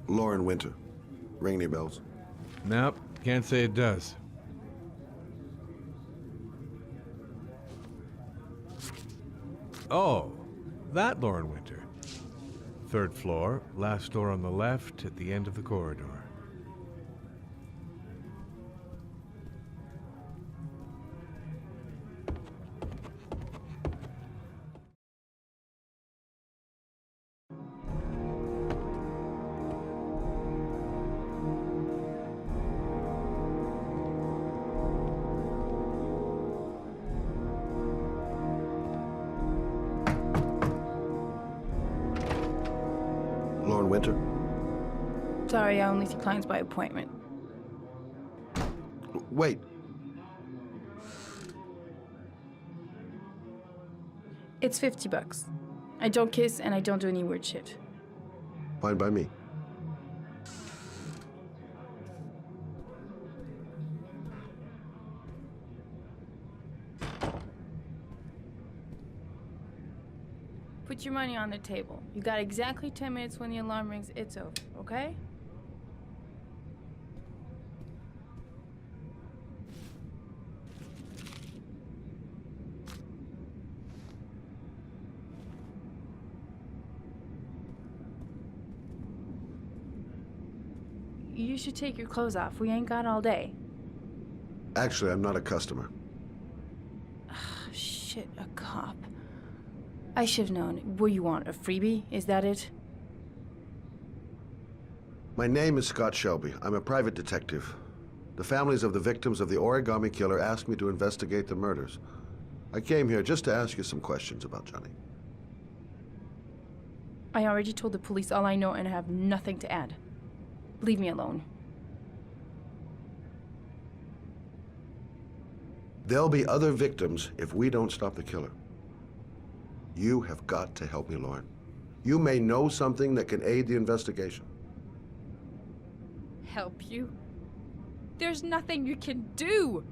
Lauren Winter. Ring any bells? Nope, can't say it does. Oh, that Lauren Winter. Third floor, last door on the left at the end of the corridor. Lauren Winter? Sorry, I only see clients by appointment. Wait. It's $50. I don't kiss and I don't do any weird shit. Fine by me. Put your money on the table. You got exactly 10 minutes. When the alarm rings, it's over, okay? You should take your clothes off. We ain't got all day. Actually, I'm not a customer. Shit, a cop. I should've known. What do you want, a freebie? Is that it? My name is Scott Shelby. I'm a private detective. The families of the victims of the Origami Killer asked me to investigate the murders. I came here just to ask you some questions about Johnny. I already told the police all I know and I have nothing to add. Leave me alone. There'll be other victims if we don't stop the killer. You have got to help me, Lauren. You may know something that can aid the investigation. Help you? There's nothing you can do.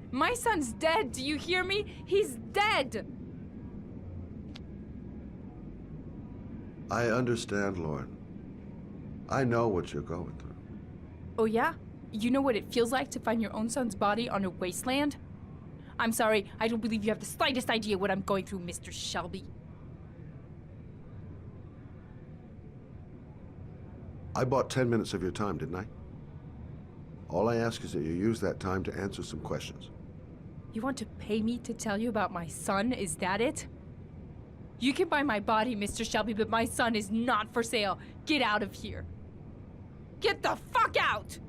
My son's dead. Do you hear me? He's dead. I understand, Lauren. I know what you're going through. Oh yeah? You know what it feels like to find your own son's body on a wasteland? I'm sorry, I don't believe you have the slightest idea what I'm going through, Mr. Shelby. I bought 10 minutes of your time, didn't I? All I ask is that you use that time to answer some questions. You want to pay me to tell you about my son? Is that it? You can buy my body, Mr. Shelby, but my son is not for sale. Get out of here. Get the fuck out!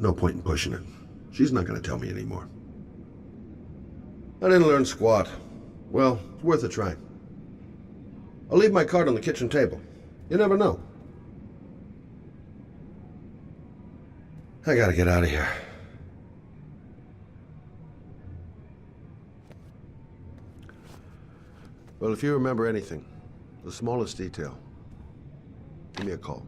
No point in pushing it. She's not going to tell me anymore. I didn't learn squat. Well, it's worth a try. I'll leave my card on the kitchen table. You never know. I gotta get out of here. Well, if you remember anything, the smallest detail, give me a call.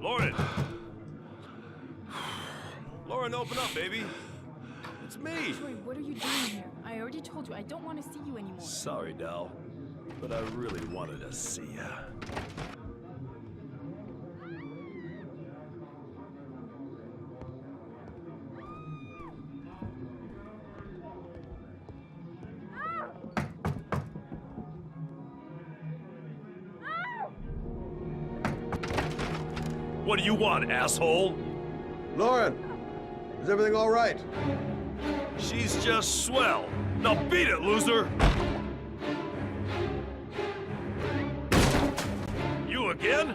Lauren! Lauren, open up, baby. It's me. Troy, what are you doing here? I already told you, I don't want to see you anymore. Sorry, Dal, but I really wanted to see ya. What do you want, asshole? Lauren, is everything all right? She's just swell. Now beat it, loser! You again?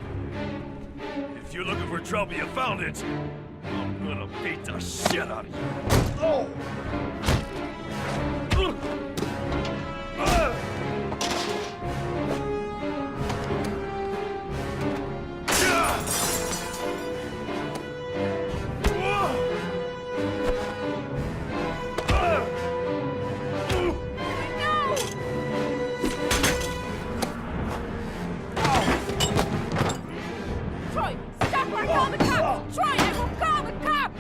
If you're looking for trouble, you found it. I'm gonna beat the shit out of you. Oh! Troy, stop or I'll call the cops! Troy, I will call the cops!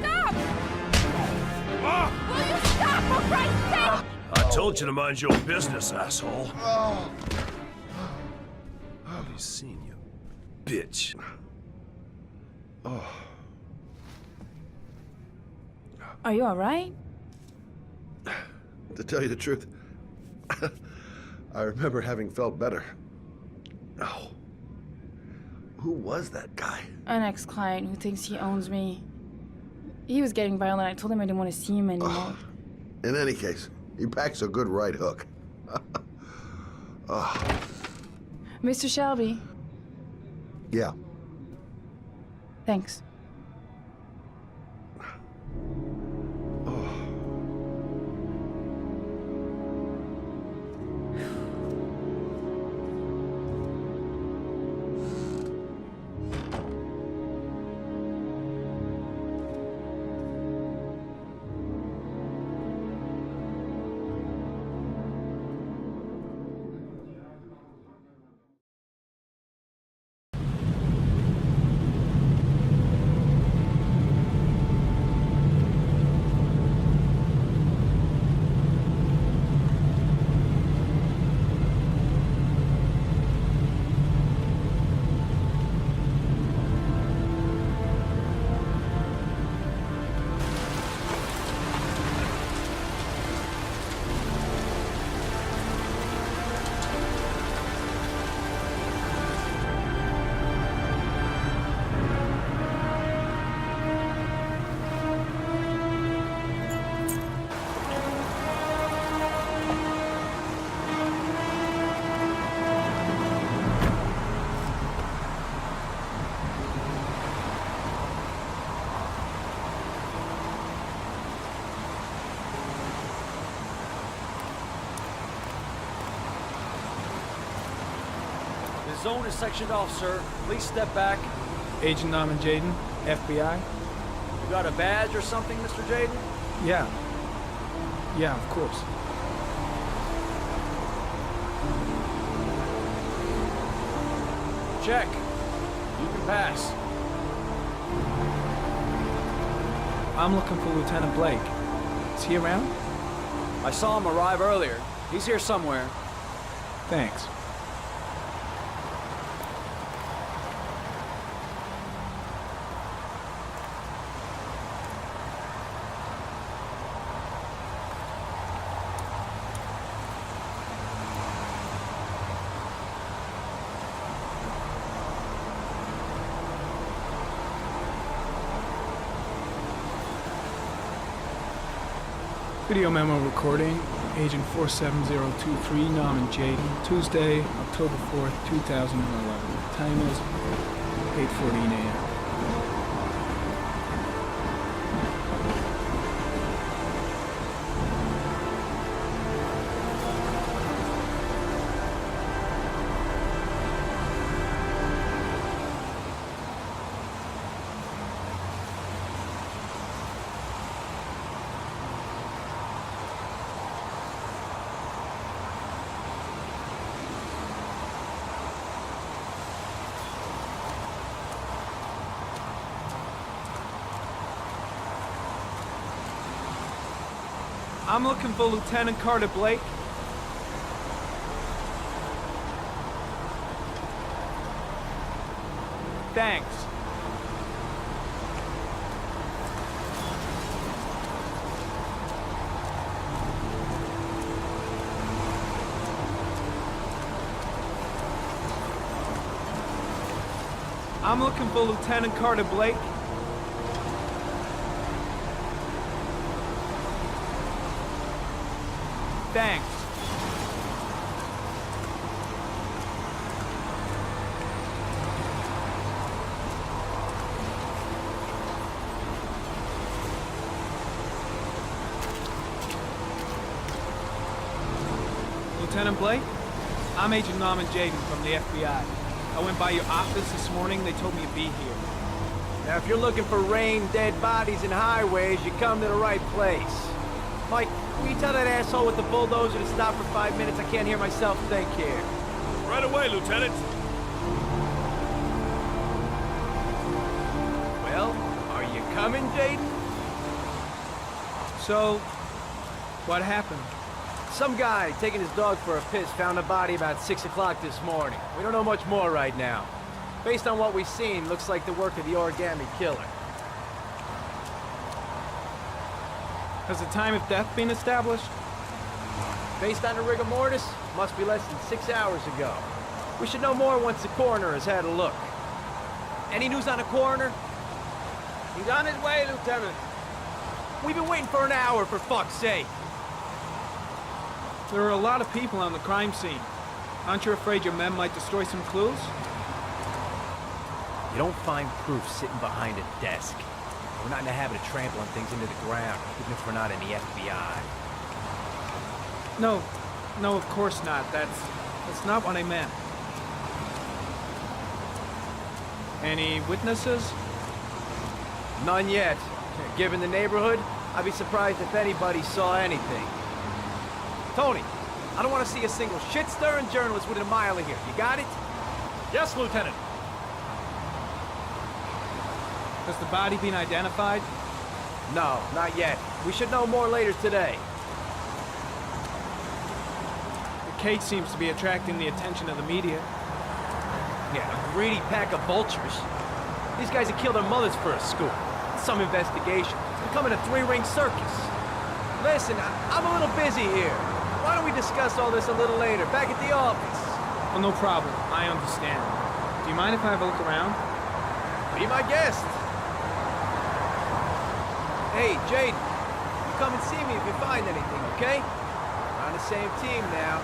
No! Stop! Will you stop for Christ's sake? I told you to mind your business, asshole. I've seen you, bitch. Are you alright? To tell you the truth, I remember having felt better. Oh. Who was that guy? An ex-client who thinks he owns me. He was getting violent. I told him I didn't want to see him anymore. In any case, he packs a good right hook. Mr. Shelby, Yeah. thanks. The zone is sectioned off, sir. Please step back. Agent Norman Jaden, FBI? You got a badge or something, Mr. Jaden? Yeah. Yeah, of course. Check. You can pass. I'm looking for Lieutenant Blake. Is he around? I saw him arrive earlier. He's here somewhere. Thanks. Video memo recording, Agent 47023, Norman Jaden, Tuesday, October 4th, 2011. Time is 8:14 a.m. I'm looking for Lieutenant Carter Blake. Thanks. I'm looking for Lieutenant Carter Blake. Thanks. Lieutenant Blake? I'm Agent Norman Jaden from the FBI. I went by your office this morning. They told me you'd be here. Now, if you're looking for rain, dead bodies, and highways, you come to the right place. Mike, will you tell that asshole with the bulldozer to stop for 5 minutes? I can't hear myself think here. Right away, Lieutenant. Well, are you coming, Jaden? So, what happened? Some guy taking his dog for a piss found a body about 6 o'clock this morning. We don't know much more right now. Based on what we've seen, looks like the work of the origami killer. Has the time of death been established? Based on the rigor mortis, must be less than 6 hours ago. We should know more once the coroner has had a look. Any news on the coroner? He's on his way, Lieutenant. We've been waiting for an hour, for fuck's sake. There are a lot of people on the crime scene. Aren't you afraid your men might destroy some clues? You don't find proof sitting behind a desk. We're not in the habit of trampling things into the ground, even if we're not in the FBI. No, of course not. That's not what I meant. Any witnesses? None yet. Given the neighborhood, I'd be surprised if anybody saw anything. Tony, I don't want to see a single shit-stirring journalist within a mile of here. You got it? Yes, Lieutenant. Has the body been identified? No, not yet. We should know more later today. The case seems to be attracting the attention of the media. Yeah, a greedy pack of vultures. These guys have killed their mothers for a scoop. Some investigation. It's becoming a three-ring circus. Listen, I'm a little busy here. Why don't we discuss all this a little later, back at the office? Oh, no problem. I understand. Do you mind if I have a look around? Be my guest. Hey, Jaden, you come and see me if you find anything, okay? We're on the same team now.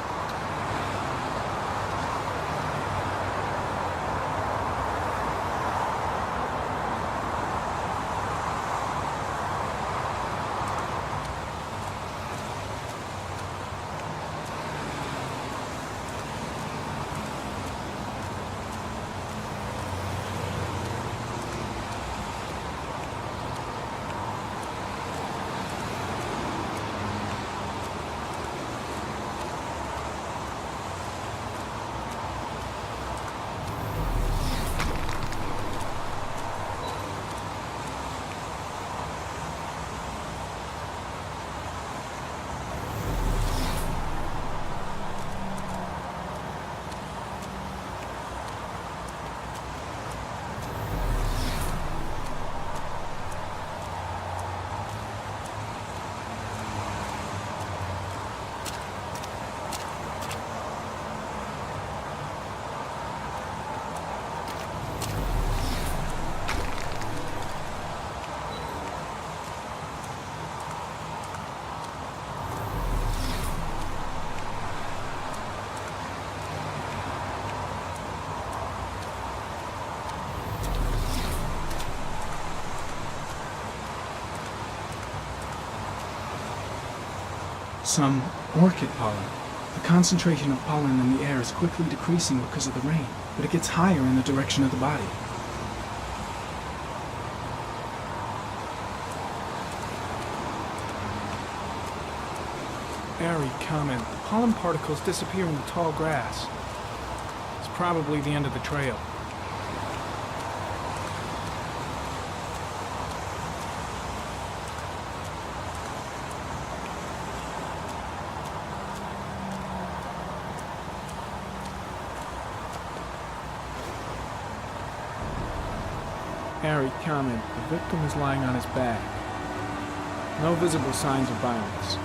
Some orchid pollen. The concentration of pollen in the air is quickly decreasing because of the rain, but it gets higher in the direction of the body. Airy comment. The pollen particles disappear in the tall grass. It's probably the end of the trail. Harry, comment. The victim is lying on his back. No visible signs of violence.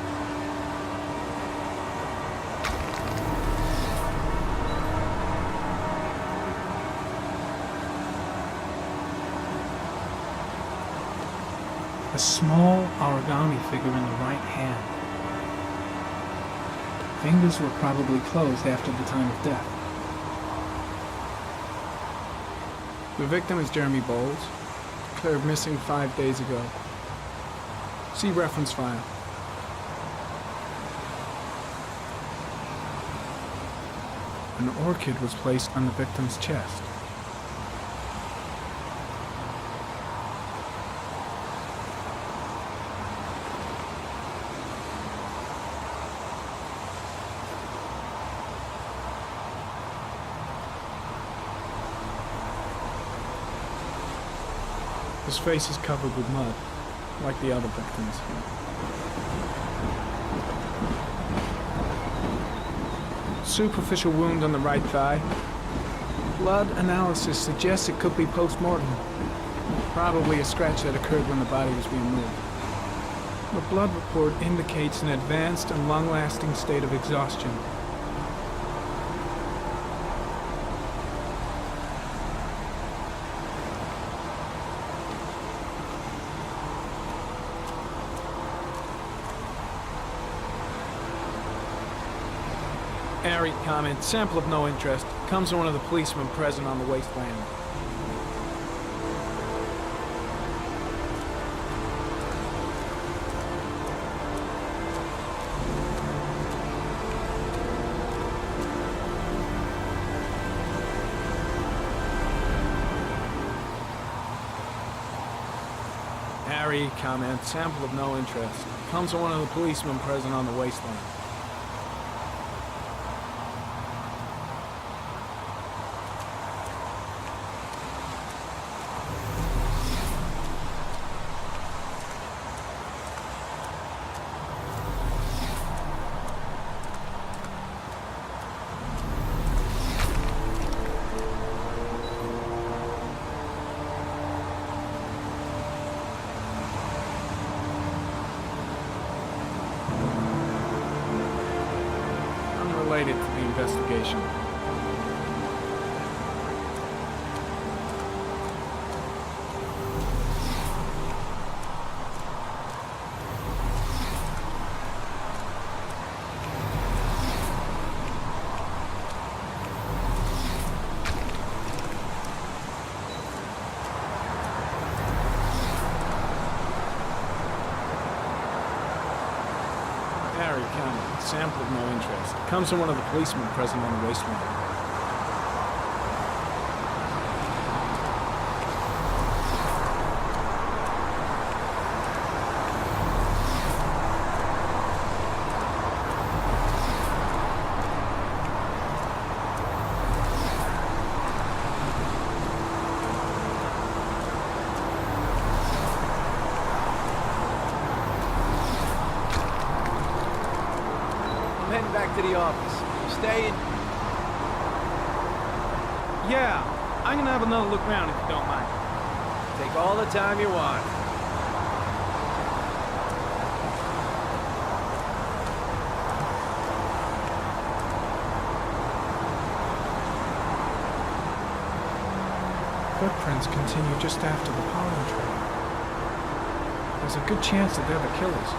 A small origami figure in the right hand. Fingers were probably closed after the time of death. The victim is Jeremy Bowles, declared missing 5 days ago. See reference file. An orchid was placed on the victim's chest. His face is covered with mud, like the other victims. Superficial wound on the right thigh. Blood analysis suggests it could be post-mortem. Probably a scratch that occurred when the body was being moved. The blood report indicates an advanced and long-lasting state of exhaustion. Harry, comment. Sample of no interest. Comes from one of the policemen present on the wasteland. Harry, comment. Sample of no interest. Comes from one of the policemen present on the wasteland. Unrelated to the investigation. Harry County. Sample of no interest. Comes from one of the policemen present on the wasteland. I'm heading back to the office. You staying? Yeah, I'm gonna have another look around if you don't mind. Take all the time you want. Footprints continue just after the pollen trail. There's a good chance that they're the killers.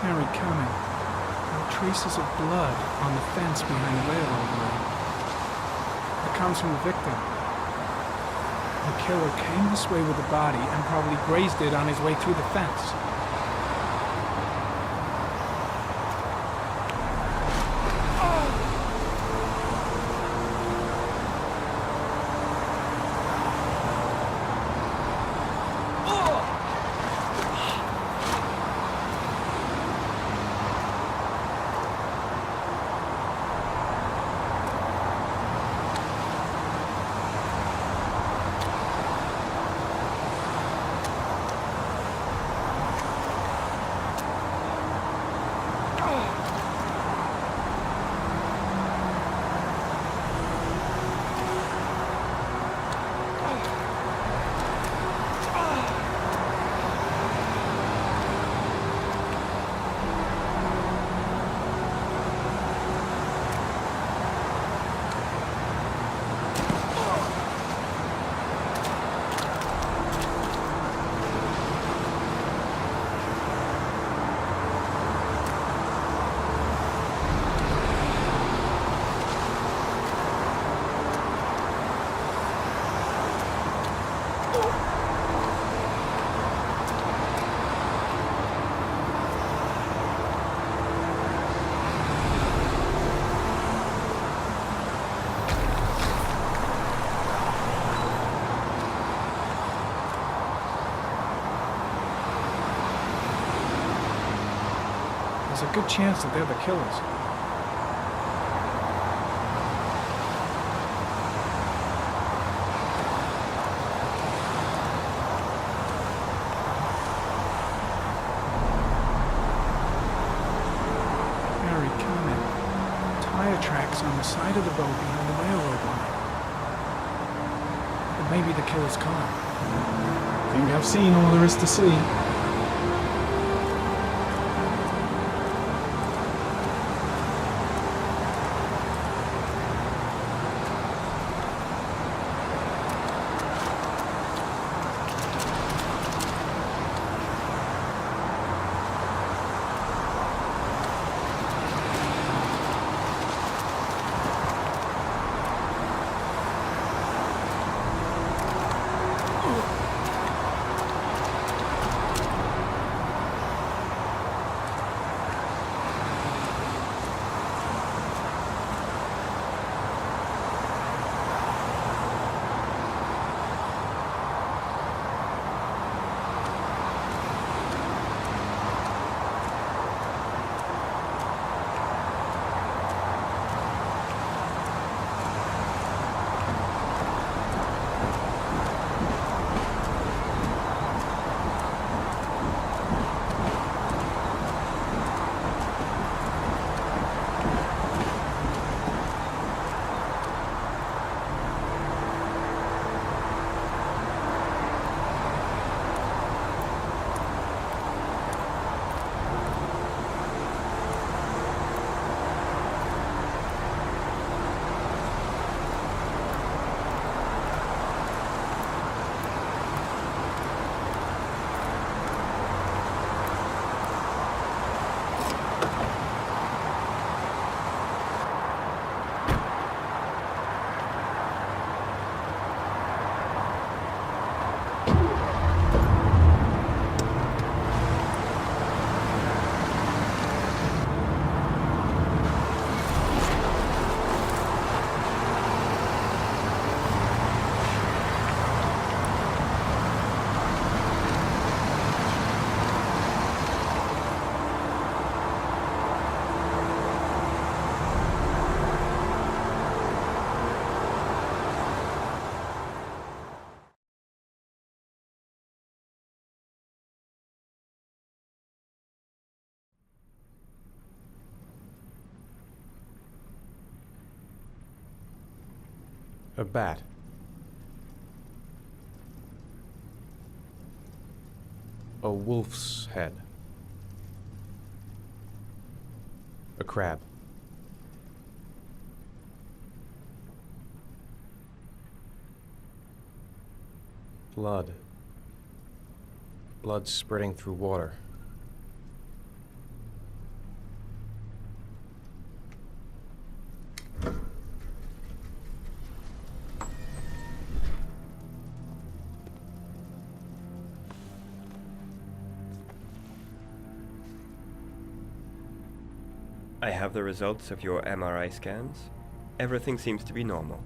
Harry coming. There are traces of blood on the fence behind the railroad line. It comes from the victim. The killer came this way with the body and probably grazed it on his way through the fence. There's a good chance that they're the killers. Harry, come in. Tire tracks on the side of the road behind the railroad line. It may be the killer's car. Think I've seen all there is to see. A bat. A wolf's head. A crab. Blood. Blood spreading through water. I have the results of your MRI scans. Everything seems to be normal.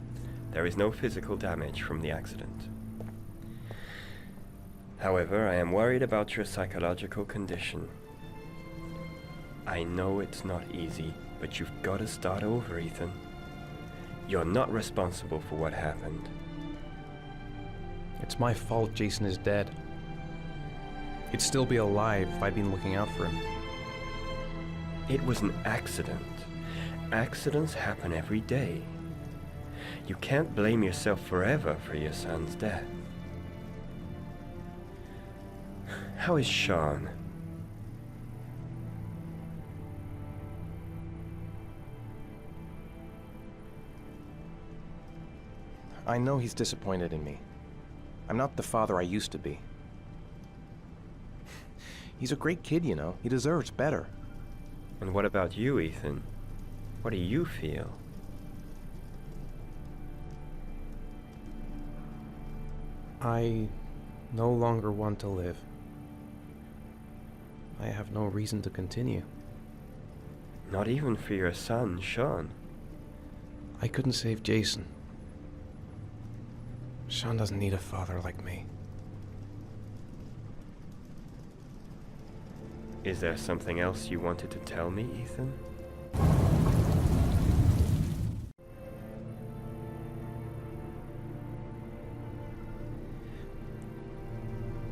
There is no physical damage from the accident. However, I am worried about your psychological condition. I know it's not easy, but you've got to start over, Ethan. You're not responsible for what happened. It's my fault Jason is dead. He'd still be alive if I'd been looking out for him. It was an accident. Accidents happen every day. You can't blame yourself forever for your son's death. How is Sean? I know he's disappointed in me. I'm not the father I used to be. He's a great kid, you know. He deserves better. And what about you, Ethan? What do you feel? I no longer want to live. I have no reason to continue. Not even for your son, Sean. I couldn't save Jason. Sean doesn't need a father like me. Is there something else you wanted to tell me, Ethan?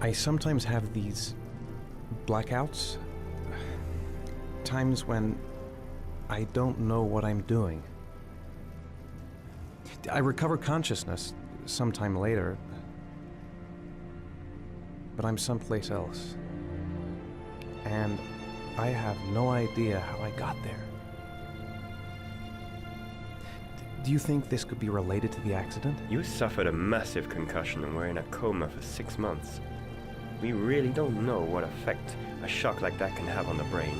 I sometimes have these blackouts. Times when I don't know what I'm doing. I recover consciousness sometime later, but I'm someplace else. And I have no idea how I got there. Do you think this could be related to the accident? You suffered a massive concussion and were in a coma for 6 months. We really don't know what effect a shock like that can have on the brain.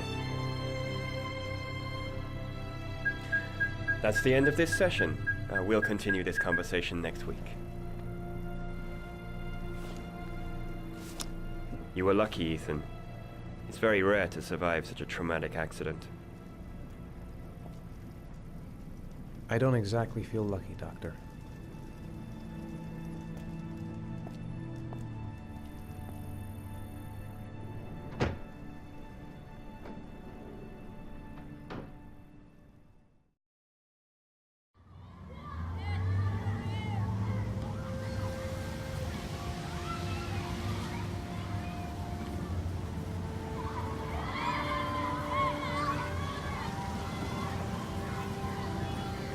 That's the end of this session. We'll continue this conversation next week. You were lucky, Ethan. It's very rare to survive such a traumatic accident. I don't exactly feel lucky, Doctor.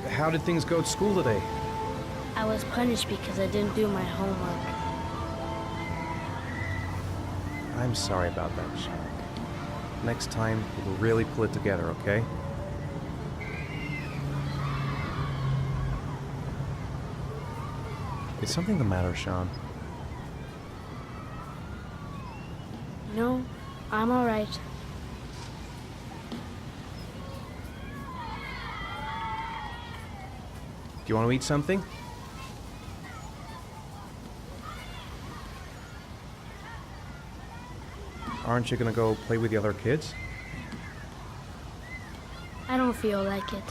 How did things go at school today? I was punished because I didn't do my homework. I'm sorry about that, Sean. Next time, we'll really pull it together, okay? Is something the matter, Sean? No, I'm alright. Do you want to eat something? Aren't you gonna go play with the other kids? I don't feel like it.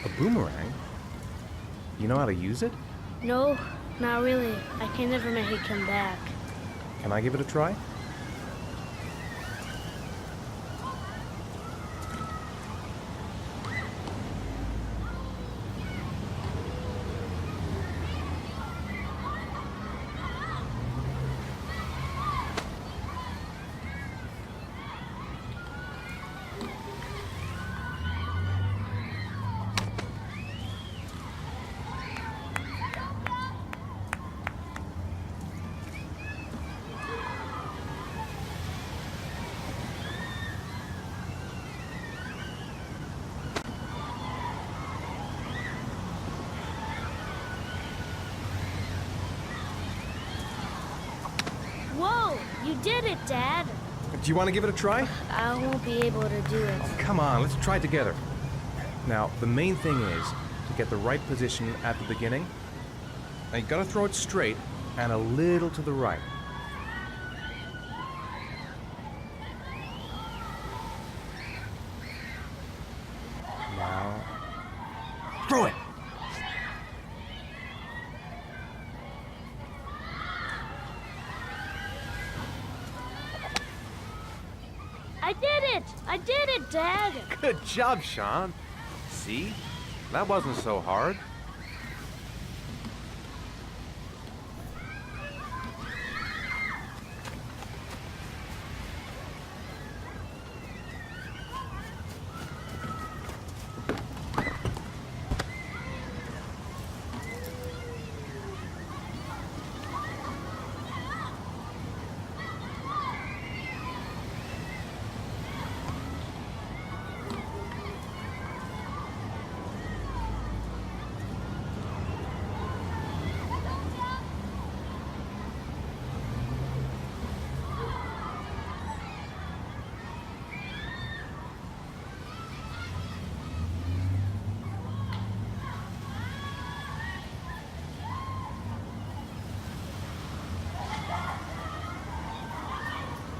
A boomerang? You know how to use it? No, not really. I can never make it come back. Can I give it a try? Whoa! You did it, Dad! Do you want to give it a try? I won't be able to do it. Oh, come on, let's try it together. Now, the main thing is to get the right position at the beginning. Now, you gotta throw it straight and a little to the right. Now, throw it! I did it! I did it, Dad! Good job, Sean. See? That wasn't so hard.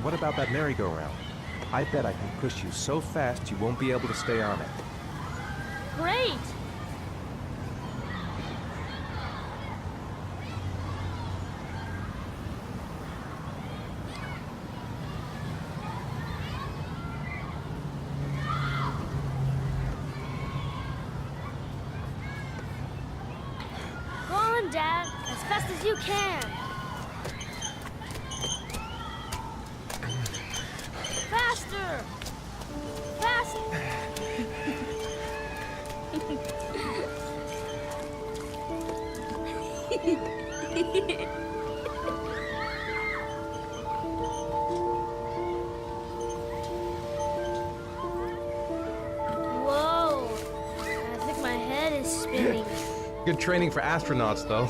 What about that merry-go-round? I bet I can push you so fast you won't be able to stay on it. Great! Go on, Dad, as fast as you can. Faster! Faster! Whoa! I think my head is spinning. Good training for astronauts, though.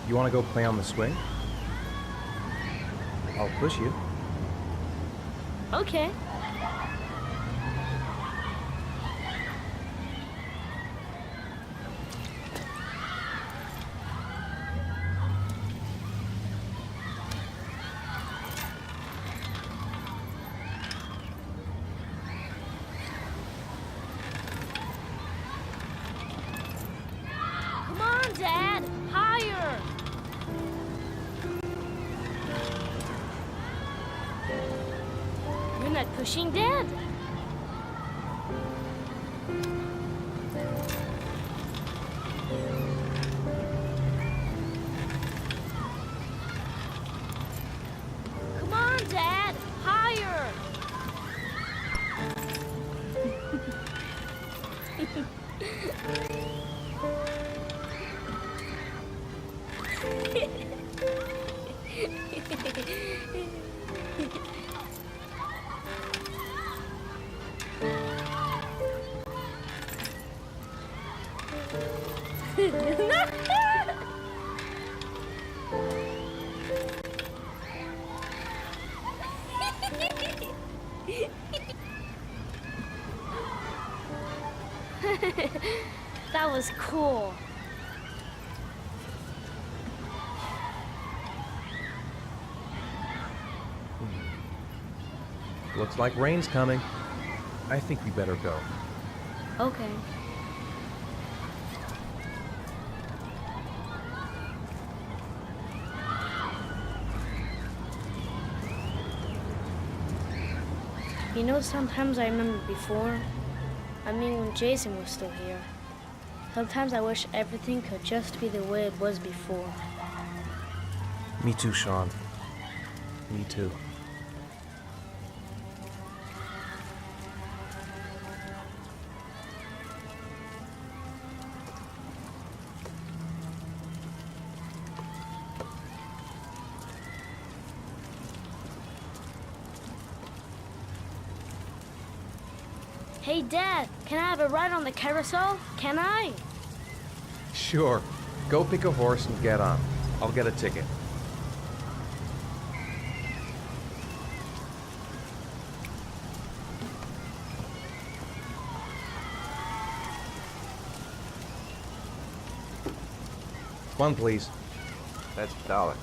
You want to go play on the swing? I'll push you. Okay. Come on, Dad! Higher! You're not pushing, Dad. Come on, Dad! Higher! That was cool. Looks like rain's coming. I think we better go. Okay. You know, sometimes I remember before. I mean, when Jason was still here. Sometimes I wish everything could just be the way it was before. Me too, Sean. Me too. Hey, Dad, can I have a ride on the carousel? Can I? Sure. Go pick a horse and get on. I'll get a ticket. One, please. That's $1.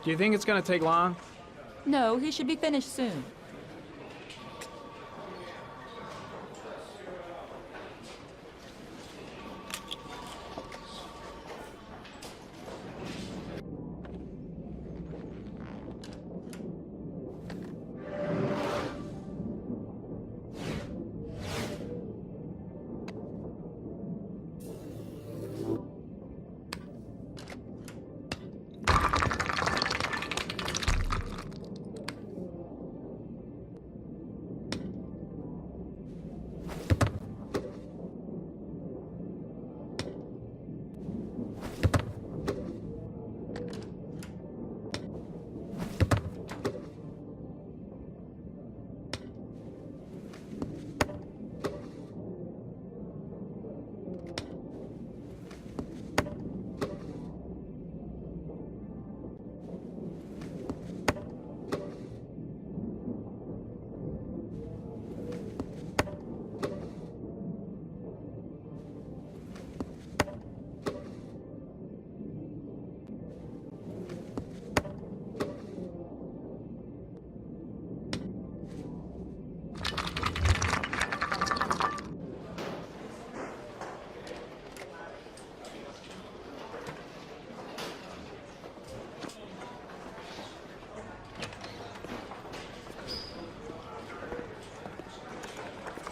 Do you think it's gonna take long? No, he should be finished soon.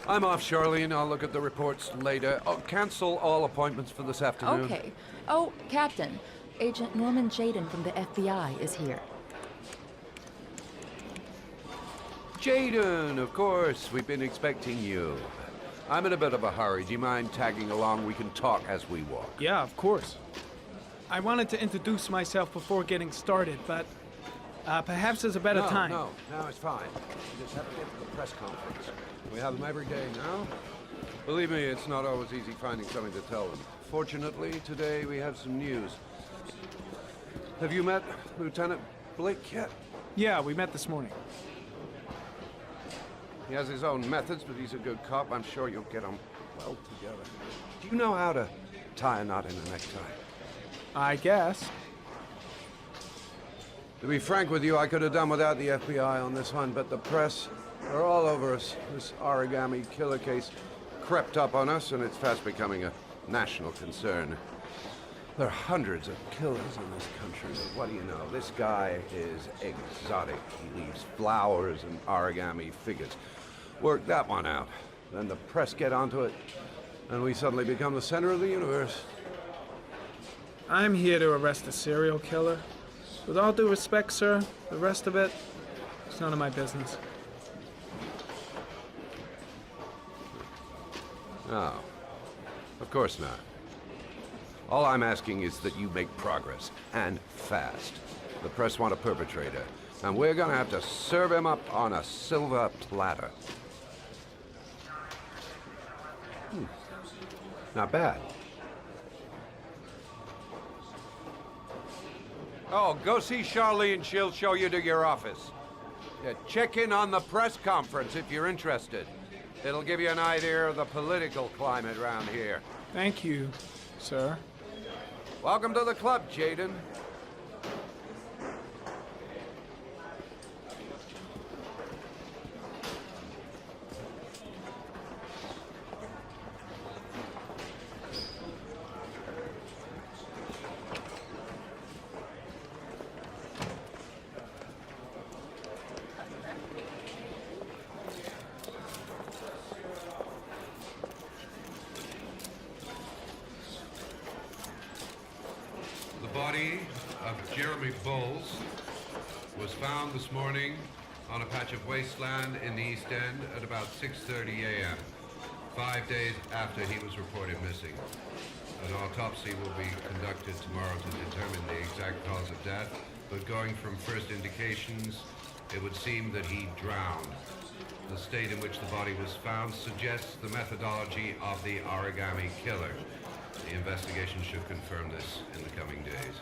I'm off, Charlene. I'll look at the reports later. Oh, cancel all appointments for this afternoon. Okay. Oh, Captain, Agent Norman Jaden from the FBI is here. Jaden, of course. We've been expecting you. I'm in a bit of a hurry. Do you mind tagging along? We can talk as we walk. Yeah, of course. I wanted to introduce myself before getting started, but perhaps there's a better time. No, it's fine. You just have to get to the press conference. We have them every day now. Believe me, it's not always easy finding something to tell them. Fortunately, today we have some news. Have you met Lieutenant Blake yet? Yeah, we met this morning. He has his own methods, but he's a good cop. I'm sure you'll get on well together. Do you know how to tie a knot in a necktie? I guess. To be frank with you, I could have done without the FBI on this one, but the press, they're all over us. This origami killer case crept up on us, and it's fast becoming a national concern. There are hundreds of killers in this country, but what do you know? This guy is exotic. He leaves flowers and origami figures. Work that one out. Then the press get onto it, and we suddenly become the center of the universe. I'm here to arrest a serial killer. With all due respect, sir, the rest of it, it's none of my business. No, of course not. All I'm asking is that you make progress, and fast. The press want a perpetrator, and we're gonna have to serve him up on a silver platter. Not bad. Oh, go see Charlene. She'll show you to your office. Yeah, check in on the press conference if you're interested. It'll give you an idea of the political climate around here. Thank you, sir. Welcome to the club, Jaden. body of Jeremy Bowles was found this morning on a patch of wasteland in the East End at about 6:30 a.m., 5 days after he was reported missing. An autopsy will be conducted tomorrow to determine the exact cause of death, but going from first indications, it would seem that he drowned. The state in which the body was found suggests the methodology of the origami killer. The investigation should confirm this in the coming days.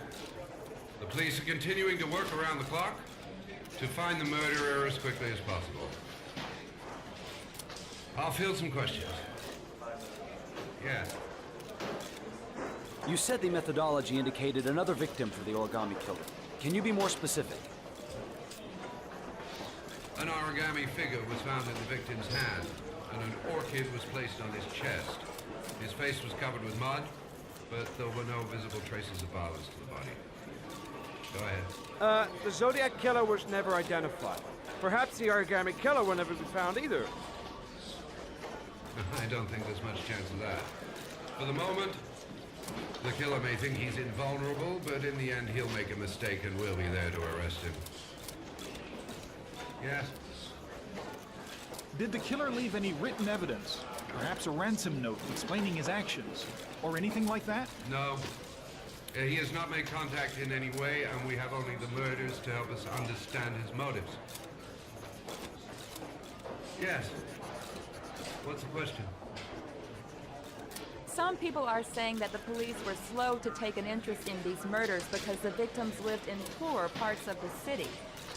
The police are continuing to work around the clock to find the murderer as quickly as possible. I'll field some questions. Yes. You said the methodology indicated another victim for the origami killer. Can you be more specific? An origami figure was found in the victim's hand, and an orchid was placed on his chest. His face was covered with mud, but there were no visible traces of violence to the body. Go ahead. The Zodiac killer was never identified. Perhaps the origami killer will never be found either. I don't think there's much chance of that. For the moment, the killer may think he's invulnerable, but in the end he'll make a mistake and we'll be there to arrest him. Yes? Did the killer leave any written evidence? Perhaps a ransom note explaining his actions? Or anything like that? No. He has not made contact in any way, and we have only the murders to help us understand his motives. Yes. What's the question? Some people are saying that the police were slow to take an interest in these murders because the victims lived in poorer parts of the city.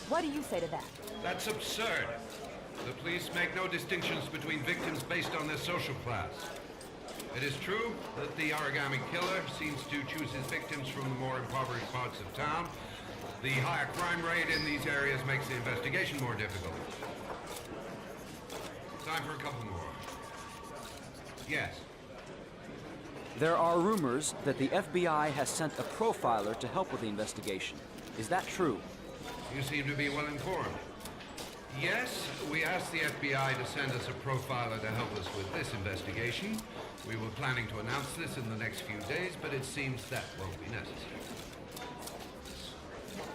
What do you say to that? That's absurd. The police make no distinctions between victims based on their social class. It is true that the origami killer seems to choose his victims from the more impoverished parts of town. The higher crime rate in these areas makes the investigation more difficult. Time for a couple more. Yes. There are rumors that the FBI has sent a profiler to help with the investigation. Is that true? You seem to be well informed. Yes, we asked the FBI to send us a profiler to help us with this investigation. We were planning to announce this in the next few days, but it seems that won't be necessary.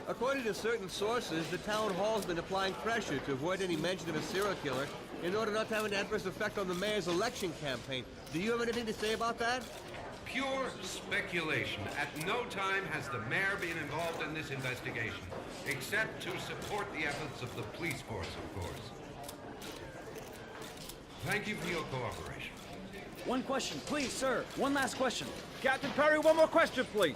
According to certain sources, the town hall's been applying pressure to avoid any mention of a serial killer in order not to have an adverse effect on the mayor's election campaign. Do you have anything to say about that? Pure speculation. At no time has the mayor been involved in this investigation, except to support the efforts of the police force, of course. Thank you for your cooperation. One question, please, sir. One last question. Captain Perry, one more question, please.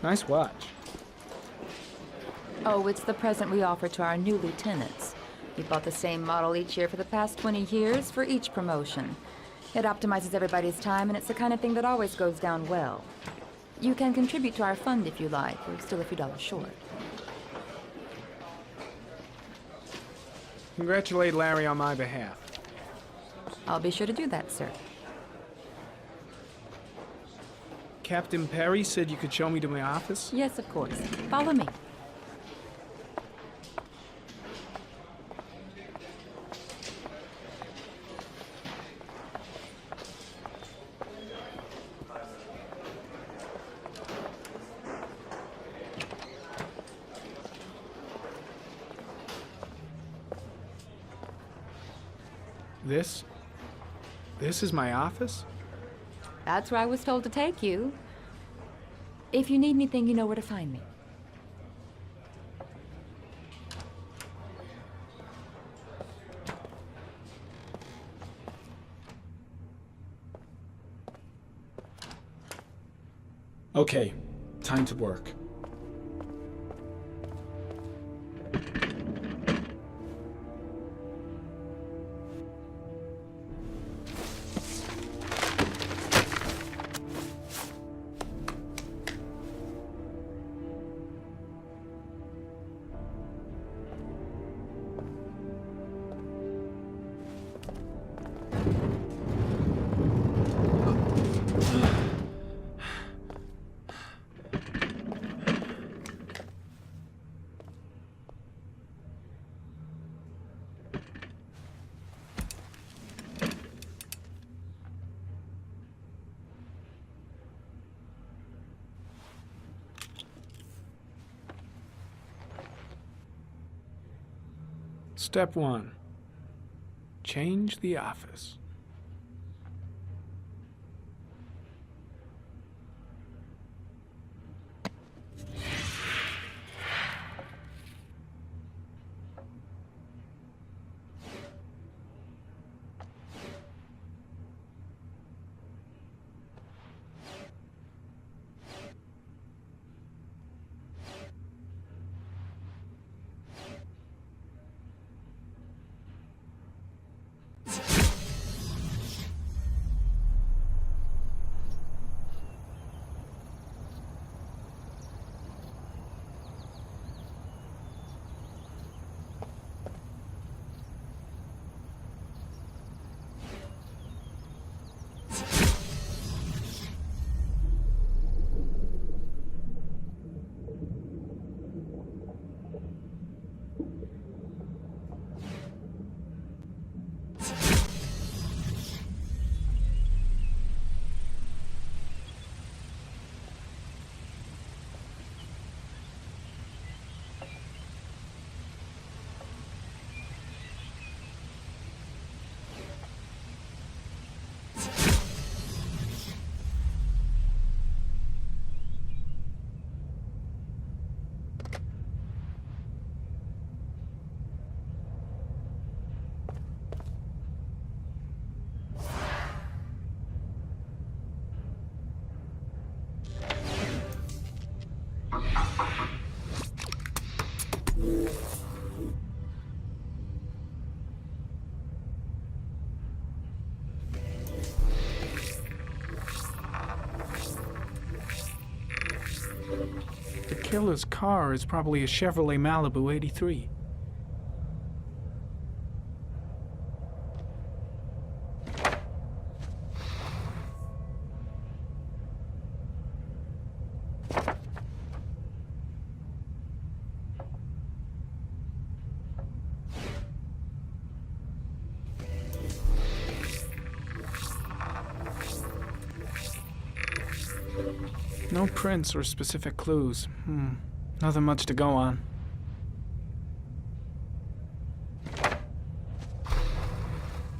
Nice watch. Oh, it's the present we offer to our new lieutenants. We bought the same model each year for the past 20 years for each promotion. It optimizes everybody's time, and it's the kind of thing that always goes down well. You can contribute to our fund if you like. We're still a few dollars short. Congratulate Larry on my behalf. I'll be sure to do that, sir. Captain Perry said you could show me to my office? Yes, of course. Follow me. This is my office? That's where I was told to take you. If you need anything, you know where to find me. Okay, time to work. Step 1. Change the office. The killer's car is probably a Chevrolet Malibu 83. No prints or specific clues. Nothing much to go on.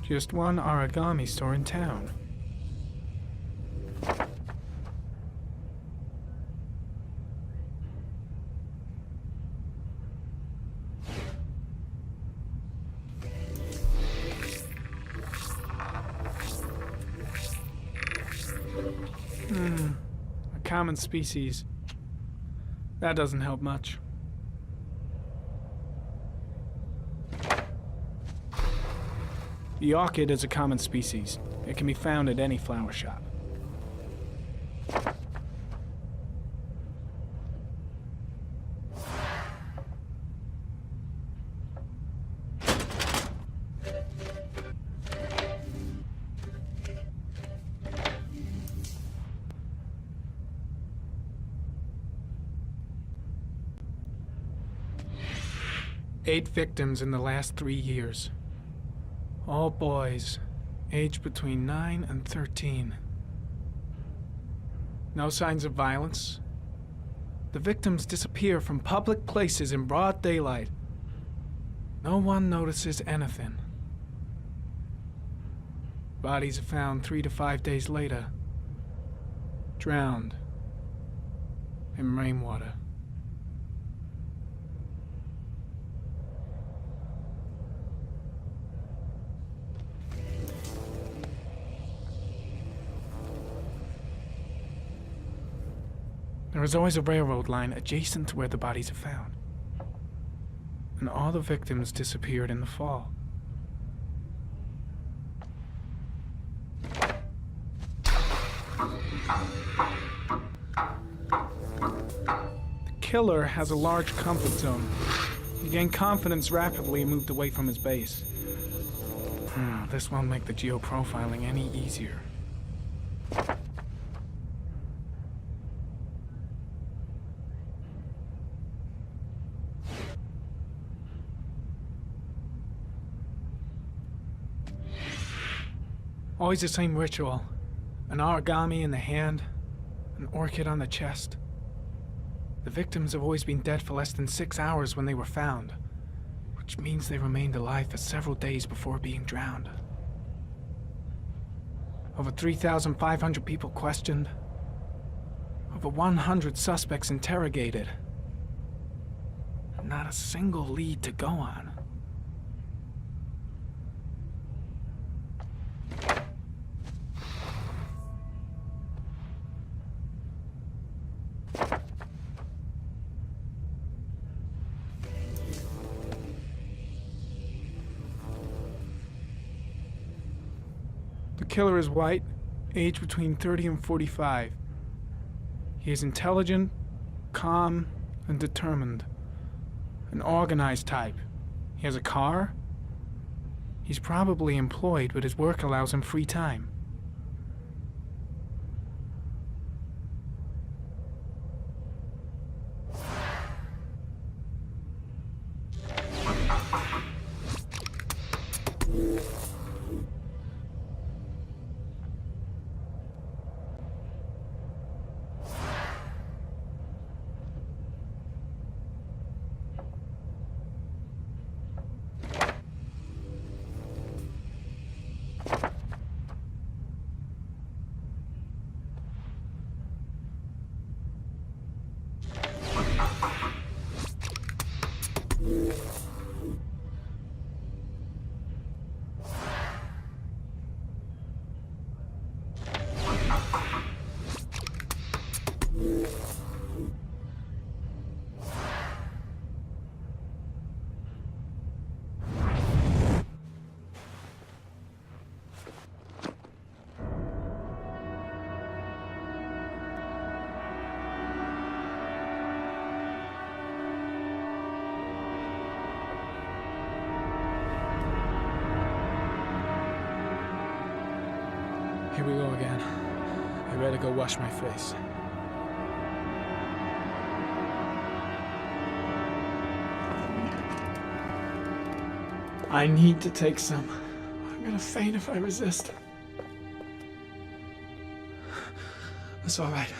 Just one origami store in town. Common species. That doesn't help much. The orchid is a common species. It can be found at any flower shop. Eight victims in the last 3 years. All boys, aged between 9 and 13. No signs of violence. The victims disappear from public places in broad daylight. No one notices anything. Bodies are found 3 to 5 days later, drowned in rainwater. There is always a railroad line adjacent to where the bodies are found. And all the victims disappeared in the fall. The killer has a large comfort zone. He gained confidence rapidly and moved away from his base. This won't make the geoprofiling any easier. Always the same ritual. An origami in the hand, an orchid on the chest. The victims have always been dead for less than 6 hours when they were found. which means they remained alive for several days before being drowned. Over 3,500 people questioned. Over 100 suspects interrogated. Not a single lead to go on. The killer is white, aged between 30 and 45. He is intelligent, calm, and determined. An organized type. He has a car. He's probably employed, but his work allows him free time. Here we go again. I better go wash my face. I need to take some. I'm gonna faint if I resist. That's all right.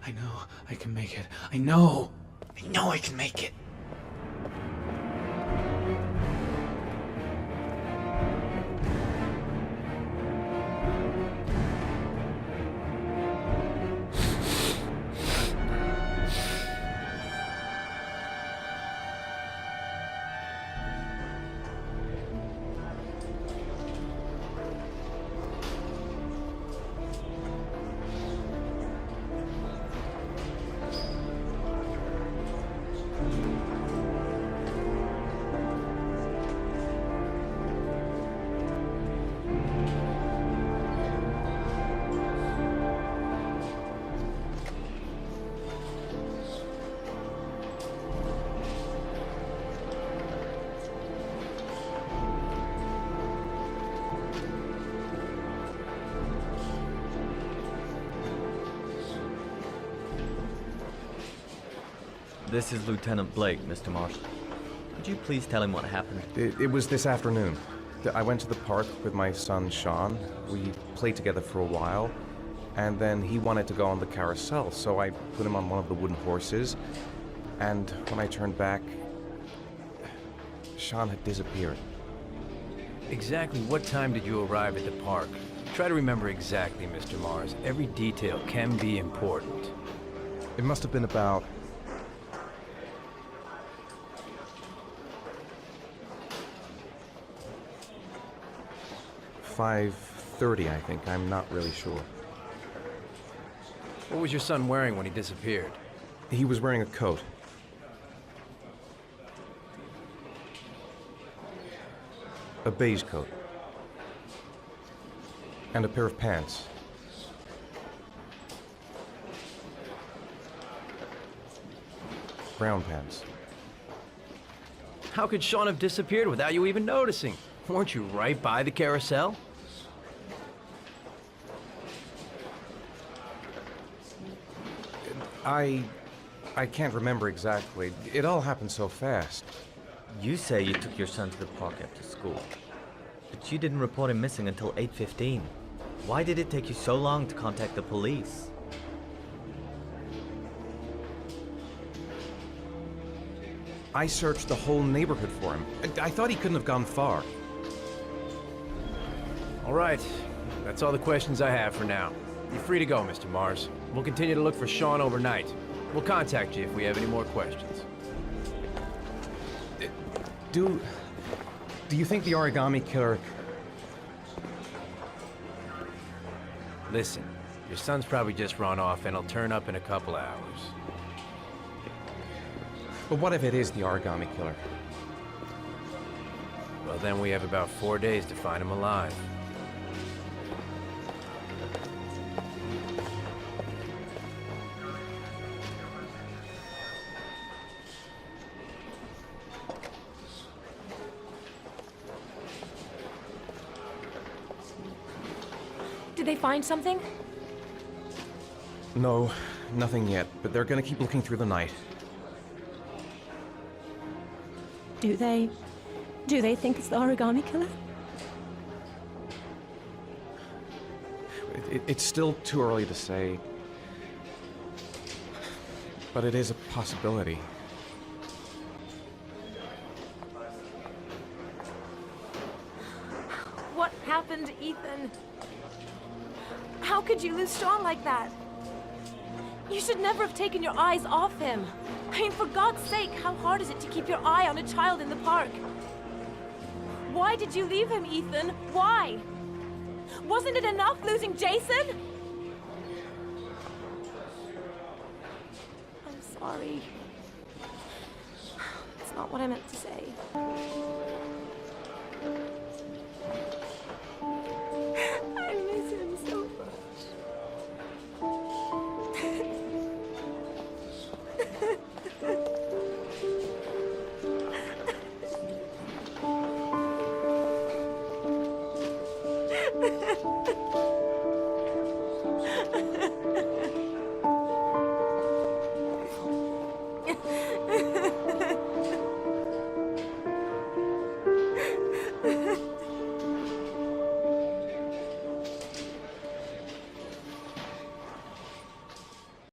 I know I can make it. I know I can make it. This is Lieutenant Blake, Mr. Marsh. Could you please tell him what happened? It was this afternoon. I went to the park with my son, Sean. We played together for a while, and then he wanted to go on the carousel, so I put him on one of the wooden horses, and when I turned back, Sean had disappeared. Exactly what time did you arrive at the park? Try to remember exactly, Mr. Mars. Every detail can be important. It must have been about 5:30, I think. I'm not really sure. What was your son wearing when he disappeared? He was wearing a coat. A beige coat. And a pair of pants. Brown pants. How could Sean have disappeared without you even noticing? Weren't you right by the carousel? I can't remember exactly. It all happened so fast. You say you took your son to the park after school, but you didn't report him missing until 8:15. Why did it take you so long to contact the police? I searched the whole neighborhood for him. I thought he couldn't have gone far. All right. That's all the questions I have for now. You're free to go, Mr. Mars. We'll continue to look for Sean overnight. We'll contact you if we have any more questions. Do you think the Origami Killer... Listen, your son's probably just run off and he'll turn up in a couple hours. But what if it is the Origami Killer? Well, then we have about 4 days to find him alive. Did they find something? No, nothing yet, but they're gonna keep looking through the night. Do they think it's the Origami Killer? It's still too early to say, but it is a possibility. What happened, Ethan? How could you lose Sean like that? You should never have taken your eyes off him. I mean, for God's sake, how hard is it to keep your eye on a child in the park? Why did you leave him, Ethan? Why? Wasn't it enough losing Jason? I'm sorry. It's not what I meant to say. I miss him so much.